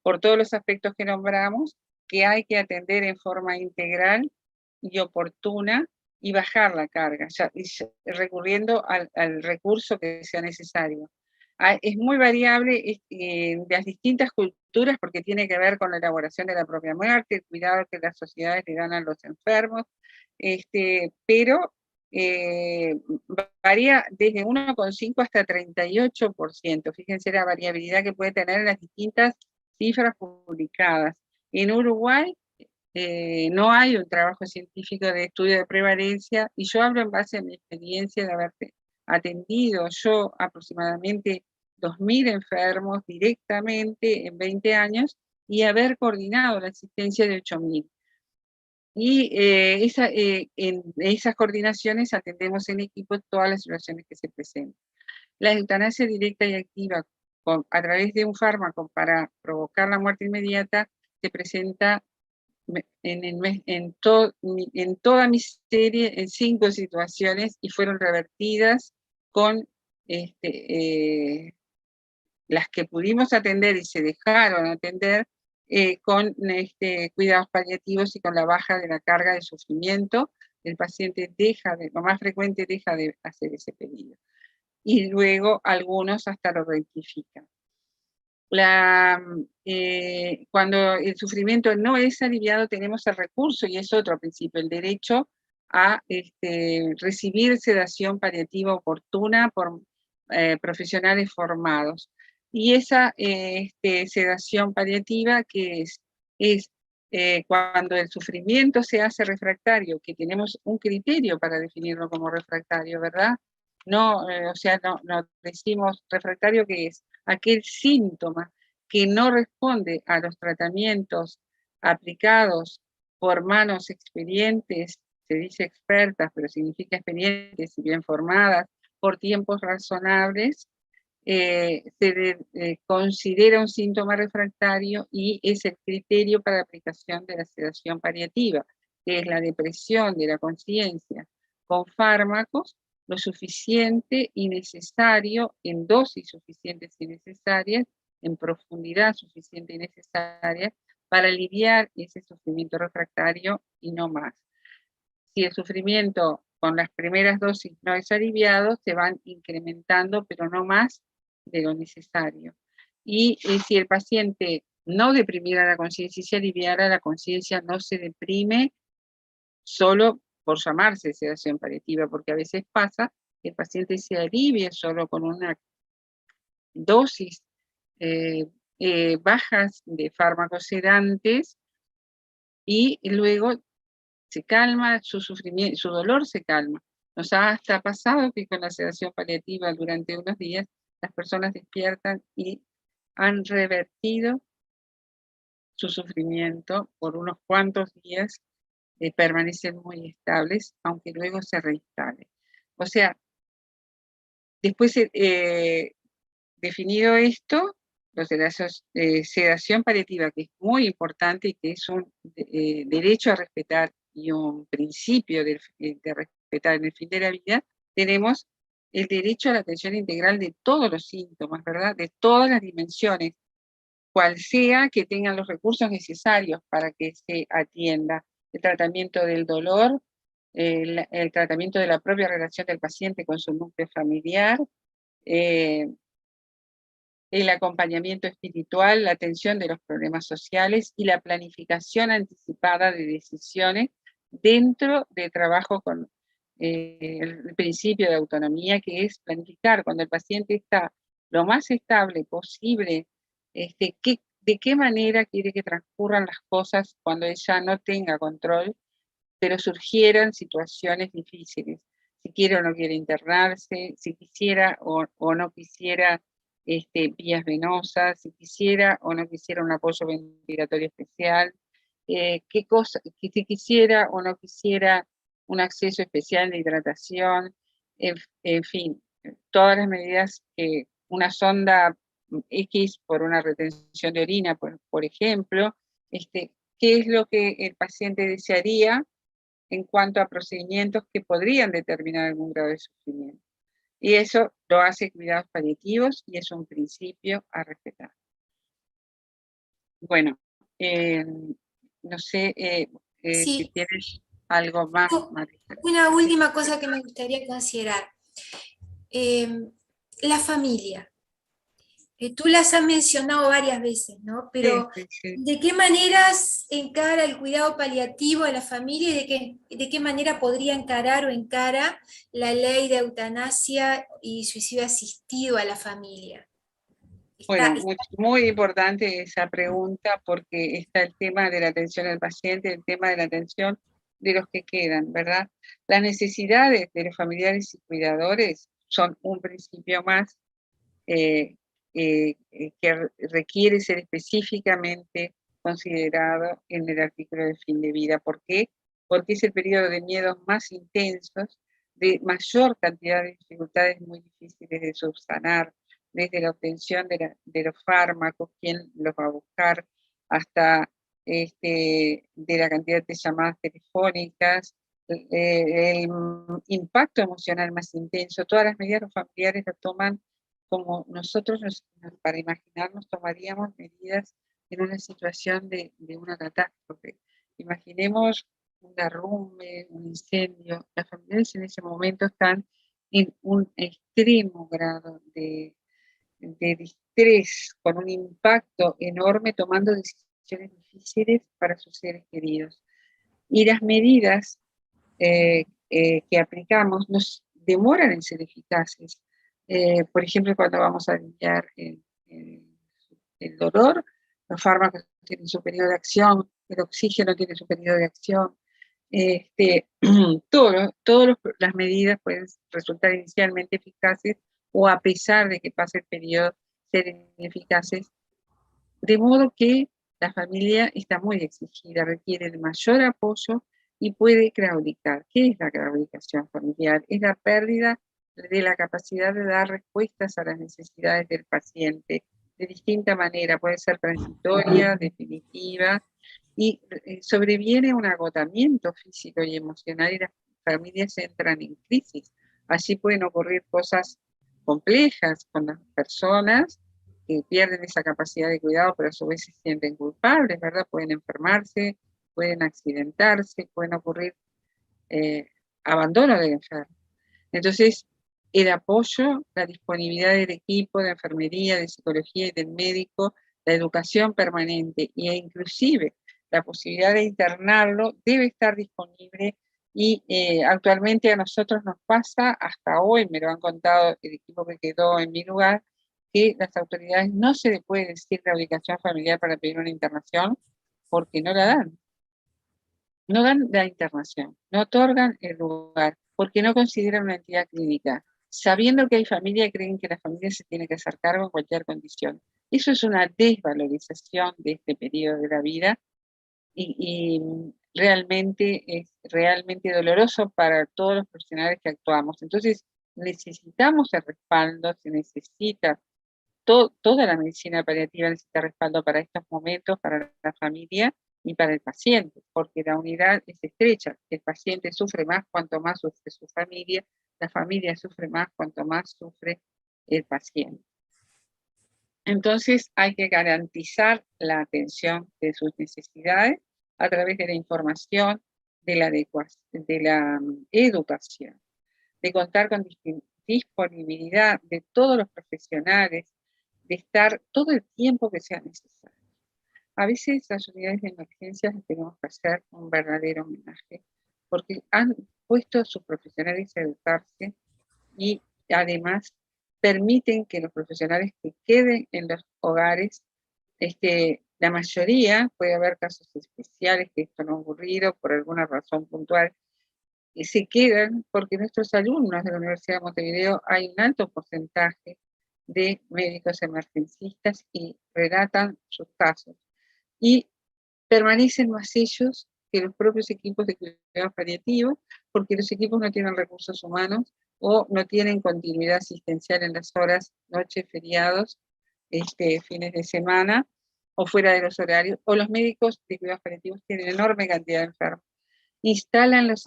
Speaker 2: por todos los aspectos que nombramos, que hay que atender en forma integral y oportuna y bajar la carga, recurriendo al recurso que sea necesario. Es muy variable de las distintas culturas porque tiene que ver con la elaboración de la propia muerte, el cuidado que las sociedades le dan a los enfermos, pero varía desde 1,5 hasta 38%. Fíjense la variabilidad que puede tener en las distintas cifras publicadas. En Uruguay no hay un trabajo científico de estudio de prevalencia y yo hablo en base a mi experiencia de haber atendido yo aproximadamente 2.000 enfermos directamente en 20 años y haber coordinado la existencia de 8.000. Y en esas coordinaciones atendemos en equipo todas las situaciones que se presentan. La eutanasia directa y activa a través de un fármaco para provocar la muerte inmediata se presenta en toda mi serie en 5 situaciones y fueron revertidas con las que pudimos atender y se dejaron atender con cuidados paliativos y con la baja de la carga de sufrimiento. El paciente lo más frecuente deja de hacer ese pedido. Y luego algunos hasta lo rectifican. Cuando el sufrimiento no es aliviado, tenemos el recurso, y es otro principio, el derecho a recibir sedación paliativa oportuna por profesionales formados. Y esa sedación paliativa que es cuando el sufrimiento se hace refractario, que tenemos un criterio para definirlo como refractario, ¿verdad? No, no decimos refractario, que es aquel síntoma que no responde a los tratamientos aplicados por manos experientes, se dice expertas, pero significa experientes y bien formadas, por tiempos razonables, se considera un síntoma refractario y es el criterio para la aplicación de la sedación paliativa, que es la depresión de la conciencia con fármacos lo suficiente y necesario, en dosis suficientes y necesarias, en profundidad suficiente y necesaria, para aliviar ese sufrimiento refractario y no más. Si el sufrimiento con las primeras dosis no es aliviado, se van incrementando, pero no más de lo necesario. Y si el paciente no deprimiera la conciencia y se aliviara, la conciencia no se deprime solo por llamarse sedación paliativa, porque a veces pasa que el paciente se alivia solo con una dosis bajas de fármacos sedantes y luego se calma, su sufrimiento, su dolor se calma. Nos ha hasta pasado que con la sedación paliativa durante unos días, las personas despiertan y han revertido su sufrimiento por unos cuantos días, permanecen muy estables, aunque luego se reinstale. O sea, después definido esto, los de la sedación paliativa, que es muy importante y que es un derecho a respetar y un principio de respetar en el fin de la vida, tenemos el derecho a la atención integral de todos los síntomas, ¿verdad? De todas las dimensiones, cual sea que tengan los recursos necesarios para que se atienda el tratamiento del dolor, el tratamiento de la propia relación del paciente con su núcleo familiar, el acompañamiento espiritual, la atención de los problemas sociales y la planificación anticipada de decisiones dentro del trabajo con el principio de autonomía, que es planificar cuando el paciente está lo más estable posible, de qué manera quiere que transcurran las cosas cuando ella no tenga control, pero surgieran situaciones difíciles. Si quiere o no quiere internarse, si quisiera o no quisiera vías venosas, si quisiera o no quisiera un apoyo ventilatorio especial, si quisiera o no quisiera un acceso especial de hidratación, en fin, todas las medidas que una sonda X por una retención de orina, por ejemplo, qué es lo que el paciente desearía en cuanto a procedimientos que podrían determinar algún grado de sufrimiento. Y eso lo hace cuidados paliativos y es un principio a respetar. Bueno, no sé si
Speaker 1: Sí.
Speaker 2: tienes algo más, Marisa.
Speaker 1: Una última cosa que me gustaría considerar. La familia. Tú las has mencionado varias veces, ¿no?
Speaker 2: Sí,
Speaker 1: Pero
Speaker 2: sí, sí.
Speaker 1: ¿de qué maneras encara el cuidado paliativo a la familia y de qué manera podría encarar o encara la ley de eutanasia y suicidio asistido a la familia?
Speaker 2: Bueno, muy importante esa pregunta porque está el tema de la atención al paciente, el tema de la atención de los que quedan, ¿verdad? Las necesidades de los familiares y cuidadores son un principio más que requiere ser específicamente considerado en el artículo de fin de vida. ¿Por qué? Porque es el periodo de miedos más intensos, de mayor cantidad de dificultades muy difíciles de subsanar, desde la obtención de los fármacos, quién los va a buscar, hasta de la cantidad de llamadas telefónicas, el impacto emocional más intenso. Todas las medidas los familiares lo toman como nosotros para imaginarnos tomaríamos medidas en una situación de una catástrofe. Imaginemos un derrumbe, un incendio. Las familias en ese momento están en un extremo grado de distrés, con un impacto enorme, tomando decisiones difíciles para sus seres queridos. Y las medidas que aplicamos nos demoran en ser eficaces. Por ejemplo, cuando vamos a aliviar el dolor, los fármacos tienen su periodo de acción, el oxígeno tiene su periodo de acción. Todas las medidas pueden resultar inicialmente eficaces o a pesar de que pase el periodo ser ineficaces, de modo que la familia está muy exigida, requiere de mayor apoyo y puede claudicar. ¿Qué es la claudicación familiar? Es la pérdida de la capacidad de dar respuestas a las necesidades del paciente de distinta manera, puede ser transitoria, definitiva, y sobreviene un agotamiento físico y emocional y las familias entran en crisis. Así pueden ocurrir cosas complejas con las personas que pierden esa capacidad de cuidado, pero a su vez se sienten culpables, ¿verdad? Pueden enfermarse, pueden accidentarse, pueden ocurrir abandono del enfermo. Entonces, el apoyo, la disponibilidad del equipo de enfermería, de psicología y del médico, la educación permanente e inclusive la posibilidad de internarlo debe estar disponible y actualmente a nosotros nos pasa, hasta hoy me lo han contado el equipo que quedó en mi lugar, que las autoridades no se le puede decir la ubicación familiar para pedir una internación porque no la dan. no dan la internación, no otorgan el lugar, porque no consideran una entidad clínica. Sabiendo que hay familia, creen que la familia se tiene que hacer cargo en cualquier condición. Eso es una desvalorización de este periodo de la vida y realmente es realmente doloroso para todos los profesionales que actuamos. Entonces, necesitamos el respaldo, se necesita, toda la medicina paliativa necesita respaldo para estos momentos, para la familia y para el paciente, porque la unidad es estrecha. El paciente sufre más cuanto más sufre su familia, la familia sufre más cuanto más sufre el paciente. Entonces hay que garantizar la atención de sus necesidades a través de la información, de la educación, de contar con disponibilidad de todos los profesionales, de estar todo el tiempo que sea necesario. A veces las unidades de emergencias tenemos que hacer un verdadero homenaje, porque han puesto a sus profesionales a educarse y además permiten que los profesionales que queden en los hogares, la mayoría, puede haber casos especiales que esto no ha ocurrido por alguna razón puntual, y se quedan porque nuestros alumnos de la Universidad de Montevideo hay un alto porcentaje de médicos emergencistas y relatan sus casos. Y permanecen más ellos que los propios equipos de cuidados paliativos, porque los equipos no tienen recursos humanos o no tienen continuidad asistencial en las horas, noches, feriados, fines de semana o fuera de los horarios, o los médicos de cuidados paliativos tienen enorme cantidad de enfermos. Instalan los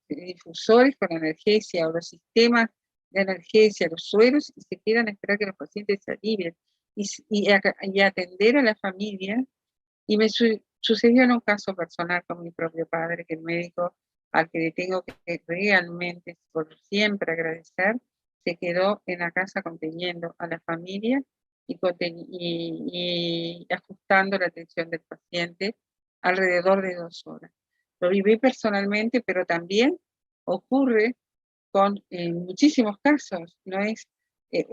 Speaker 2: difusores con analgesia o los sistemas de analgesia, los sueros, y se quedan a esperar que los pacientes se alivien y atender a la familia. Y me sucedió en un caso personal con mi propio padre, que el médico al que le tengo que realmente por siempre agradecer, se quedó en la casa conteniendo a la familia y ajustando la atención del paciente alrededor de 2 horas. Lo viví personalmente, pero también ocurre con muchísimos casos. No es,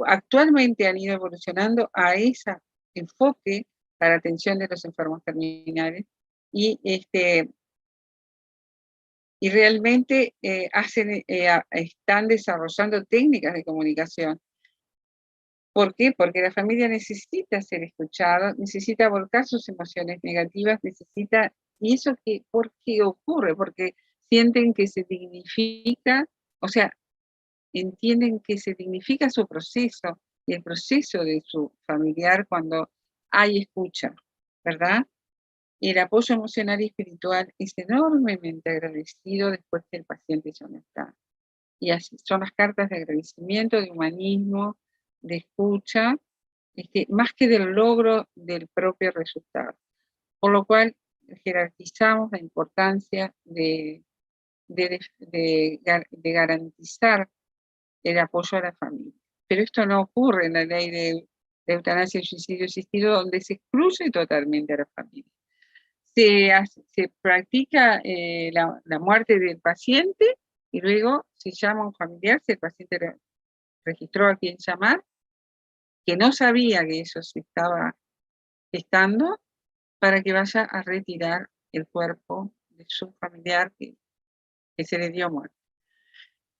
Speaker 2: actualmente han ido evolucionando a ese enfoque para la atención de los enfermos terminales y, y realmente están desarrollando técnicas de comunicación. ¿Por qué? Porque la familia necesita ser escuchada, necesita volcar sus emociones negativas, necesita, y eso que, ¿por qué ocurre? Porque sienten que se dignifica, o sea, entienden que se dignifica su proceso y el proceso de su familiar cuando hay escucha, ¿verdad? Y el apoyo emocional y espiritual es enormemente agradecido después que el paciente ya no está. Y así son las cartas de agradecimiento, de humanismo, de escucha, más que del logro del propio resultado. Por lo cual jerarquizamos la importancia de garantizar el apoyo a la familia. Pero esto no ocurre en la ley de eutanasia y suicidio asistido, donde se excluye totalmente a la familia. Se practica la muerte del paciente y luego se llama a un familiar, si el paciente registró a quien llamar, que no sabía que eso se estaba gestando, para que vaya a retirar el cuerpo de su familiar que se le dio muerte.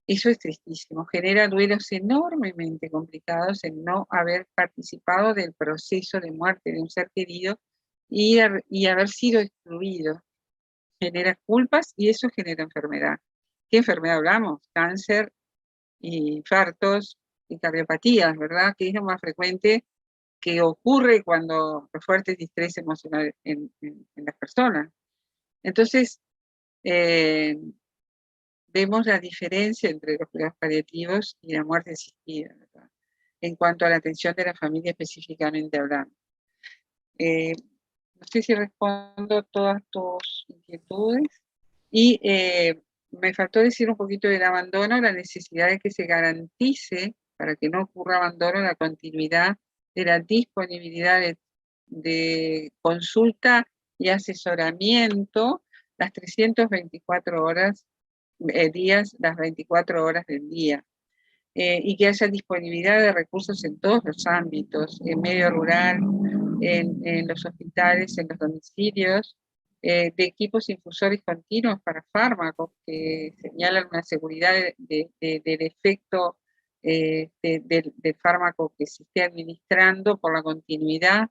Speaker 2: Eso es tristísimo, genera duelos enormemente complicados en no haber participado del proceso de muerte de un ser querido y haber sido excluido. Genera culpas y eso genera enfermedad. ¿Qué enfermedad hablamos? Cáncer, infartos y cardiopatías, ¿verdad? Que es lo más frecuente que ocurre cuando hay fuerte estrés emocional en las personas. Entonces, vemos la diferencia entre los cuidados paliativos y la muerte asistida, ¿verdad? En cuanto a la atención de la familia específicamente hablando. No sé si respondo todas tus inquietudes. Y me faltó decir un poquito del abandono, la necesidad de que se garantice, para que no ocurra abandono, la continuidad de la disponibilidad de consulta y asesoramiento las 324 horas, días, las 24 horas del día. Y que haya disponibilidad de recursos en todos los ámbitos, en medio rural, en los hospitales, en los domicilios, de equipos infusores continuos para fármacos que señalan una seguridad del efecto del fármaco que se esté administrando por la continuidad,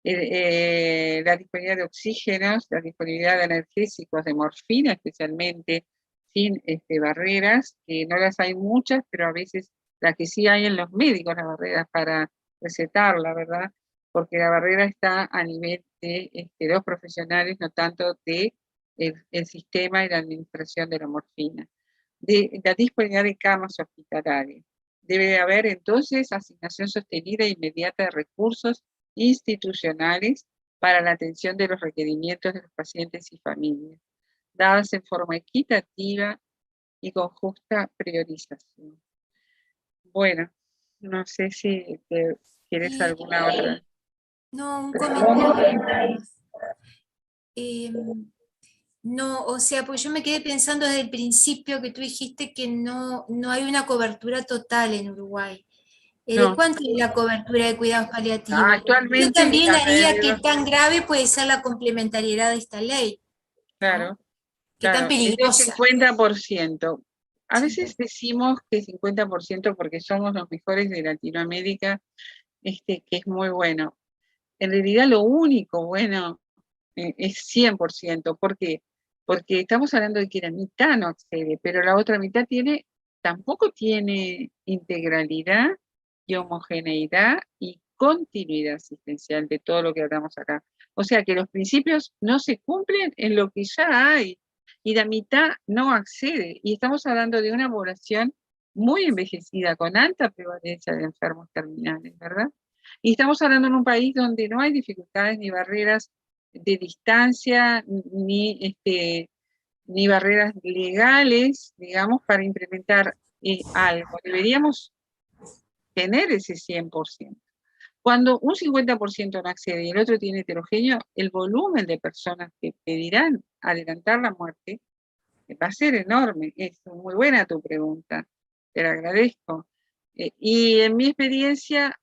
Speaker 2: la disponibilidad de oxígenos, la disponibilidad de analgésicos, de morfina especialmente, sin barreras, que no las hay muchas, pero a veces las que sí hay en los médicos, las barreras para recetarla, ¿verdad? Porque la barrera está a nivel de los profesionales, no tanto de el sistema y la administración de la morfina. De la disponibilidad de camas hospitalarias. Debe haber entonces asignación sostenida e inmediata de recursos institucionales para la atención de los requerimientos de los pacientes y familias, dadas en forma equitativa y con justa priorización. Bueno, no sé si quieres
Speaker 1: Y
Speaker 2: alguna otra.
Speaker 1: no, un comentario. No, o sea, pues yo me quedé pensando desde el principio que tú dijiste que no hay una cobertura total en Uruguay. ¿De
Speaker 2: No,
Speaker 1: cuánto es la cobertura de cuidados paliativos? Eso
Speaker 2: actualmente
Speaker 1: también haría qué
Speaker 2: alrededor,
Speaker 1: tan grave puede ser la complementariedad de esta ley, ¿no?
Speaker 2: claro,
Speaker 1: Qué tan
Speaker 2: claro, es del
Speaker 1: peligrosa.
Speaker 2: 50%. A
Speaker 1: Sí.
Speaker 2: veces decimos que 50% porque somos los mejores de Latinoamérica, que es muy bueno. En realidad lo único bueno es 100%. ¿Por qué? Porque estamos hablando de que la mitad no accede, pero la otra mitad tampoco tiene integralidad y homogeneidad y continuidad asistencial de todo lo que hablamos acá. O sea que los principios no se cumplen en lo que ya hay y la mitad no accede. Y estamos hablando de una población muy envejecida, con alta prevalencia de enfermos terminales, ¿verdad? Y estamos hablando en un país donde no hay dificultades ni barreras de distancia, ni barreras legales, digamos, para implementar algo. Deberíamos tener ese 100%. Cuando un 50% no accede y el otro tiene heterogéneo, el volumen de personas que pedirán adelantar la muerte va a ser enorme. Es muy buena tu pregunta, te la agradezco. Y en mi experiencia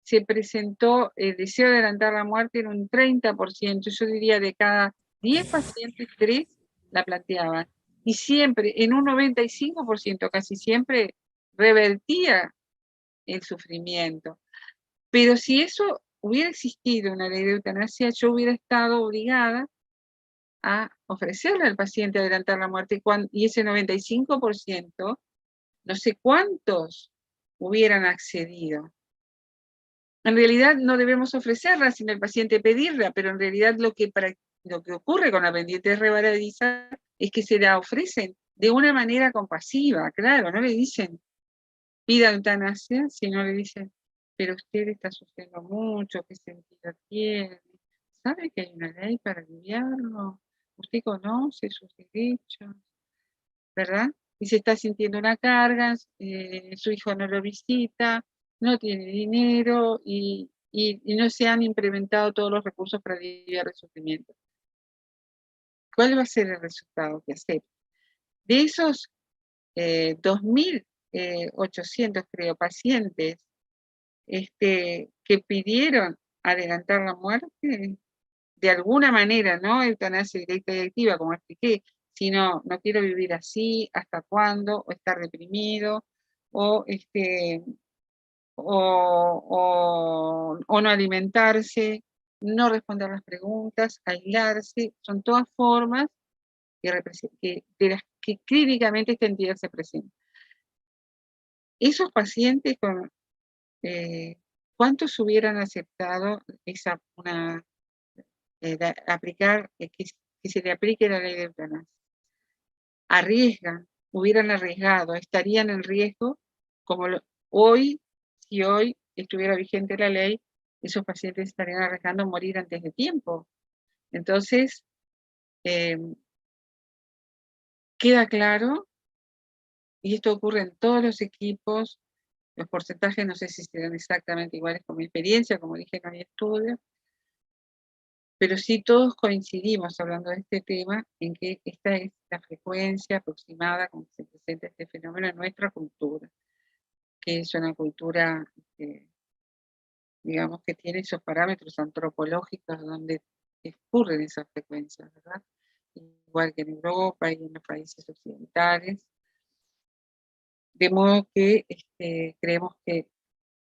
Speaker 2: se presentó el deseo de adelantar la muerte en un 30%, yo diría de cada 10 pacientes, 3 la planteaban. Y siempre, en un 95%, casi siempre, revertía el sufrimiento. Pero si eso hubiera existido una ley de eutanasia, yo hubiera estado obligada a ofrecerle al paciente adelantar la muerte, y ese 95%, no sé cuántos hubieran accedido. En realidad no debemos ofrecerla sin el paciente pedirla, pero en realidad lo que ocurre con la pendiente resbaladiza es que se la ofrecen de una manera compasiva, claro, no le dicen pida eutanasia, sino le dicen, pero usted está sufriendo mucho, ¿qué sentido tiene? ¿Sabe que hay una ley para aliviarlo? ¿Usted conoce sus derechos? ¿Verdad? Y se está sintiendo una carga, su hijo no lo visita, no tiene dinero y no se han implementado todos los recursos para aliviar el sufrimiento. ¿Cuál va a ser el resultado que acepte? De esos 2.800, creo, pacientes que pidieron adelantar la muerte, de alguna manera, no eutanasia directa y activa, como expliqué, sino no quiero vivir así, hasta cuándo, o estar deprimido, o, o no alimentarse, no responder las preguntas, aislarse, son todas formas de las que clínicamente esta entidad se presenta. Esos pacientes, ¿cuántos hubieran aceptado aplicar, que se le aplique la ley de eutanasia? Arriesgan, hubieran arriesgado, estarían en riesgo, como hoy, si hoy estuviera vigente la ley, esos pacientes estarían arriesgando morir antes de tiempo. Entonces, queda claro, y esto ocurre en todos los equipos, los porcentajes no sé si serán exactamente iguales con mi experiencia, como dije, no hay estudios, pero sí todos coincidimos hablando de este tema en que esta es la frecuencia aproximada con que se presenta este fenómeno en nuestra cultura, que es una cultura, digamos, que tiene esos parámetros antropológicos donde escurren esas frecuencias, ¿verdad? Igual que en Europa y en los países occidentales. De modo que creemos que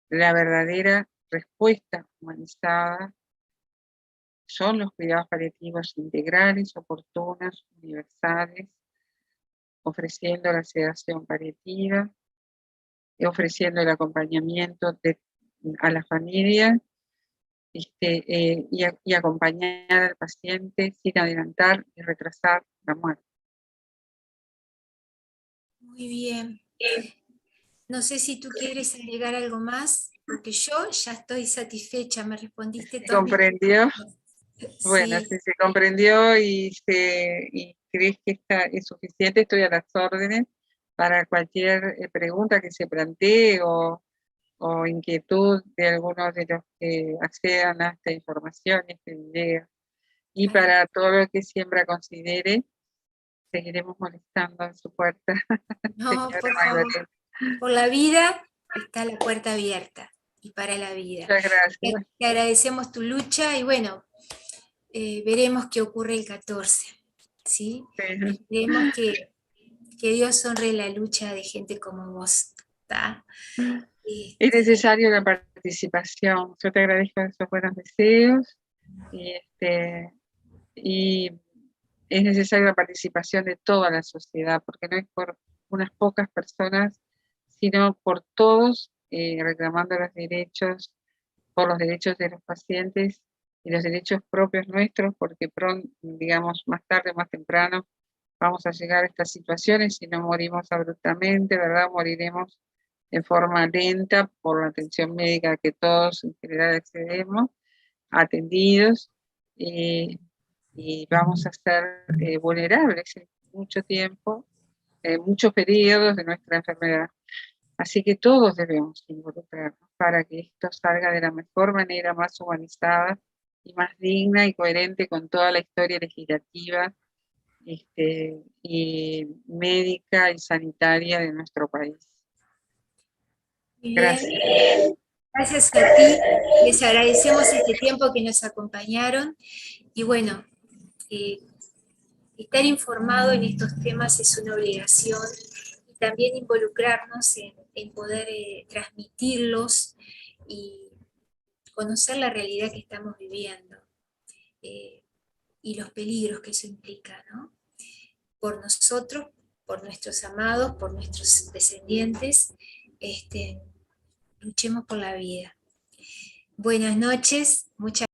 Speaker 2: la verdadera respuesta humanizada son los cuidados paliativos integrales, oportunos, universales, ofreciendo la sedación paliativa, ofreciendo el acompañamiento a la familia y acompañar al paciente sin adelantar y retrasar la muerte.
Speaker 1: Muy bien. No sé si tú quieres agregar algo más, porque yo ya estoy satisfecha, me respondiste
Speaker 2: ¿Se
Speaker 1: todas mis
Speaker 2: comprendió?
Speaker 1: preguntas.
Speaker 2: Bueno,
Speaker 1: Sí.
Speaker 2: si se comprendió y crees que es suficiente, estoy a las órdenes para cualquier pregunta que se plantee o inquietud de algunos de los que accedan a esta información, este video. Y para todo lo que Siembra considere, seguiremos molestando en su puerta.
Speaker 1: No,
Speaker 2: Señora
Speaker 1: por favor.
Speaker 2: Magdalena.
Speaker 1: Por la vida está la puerta abierta y para la vida.
Speaker 2: Muchas gracias.
Speaker 1: Te agradecemos tu lucha y bueno, veremos qué ocurre el 14. ¿Sí?
Speaker 2: Sí.
Speaker 1: Esperemos que Dios honre la lucha de gente como vos. ¿Tá?
Speaker 2: Es necesario la participación. Yo te agradezco esos buenos deseos y es necesaria la participación de toda la sociedad, porque no es por unas pocas personas, sino por todos reclamando los derechos, por los derechos de los pacientes y los derechos propios nuestros, porque pronto, digamos, más tarde o más temprano, vamos a llegar a estas situaciones si no morimos abruptamente, ¿verdad? Moriremos en forma lenta por la atención médica que todos en general accedemos, atendidos, y vamos a ser vulnerables en mucho tiempo, en muchos periodos de nuestra enfermedad. Así que todos debemos involucrarnos para que esto salga de la mejor manera, más humanizada y más digna y coherente con toda la historia legislativa y médica y sanitaria de nuestro país.
Speaker 1: Muy bien.
Speaker 2: Gracias.
Speaker 1: Gracias a ti. Les agradecemos este tiempo que nos acompañaron. Y bueno, estar informado en estos temas es una obligación y también involucrarnos en poder transmitirlos y conocer la realidad que estamos viviendo y los peligros que eso implica, ¿no? Por nosotros, por nuestros amados, por nuestros descendientes, luchemos por la vida. Buenas noches, muchas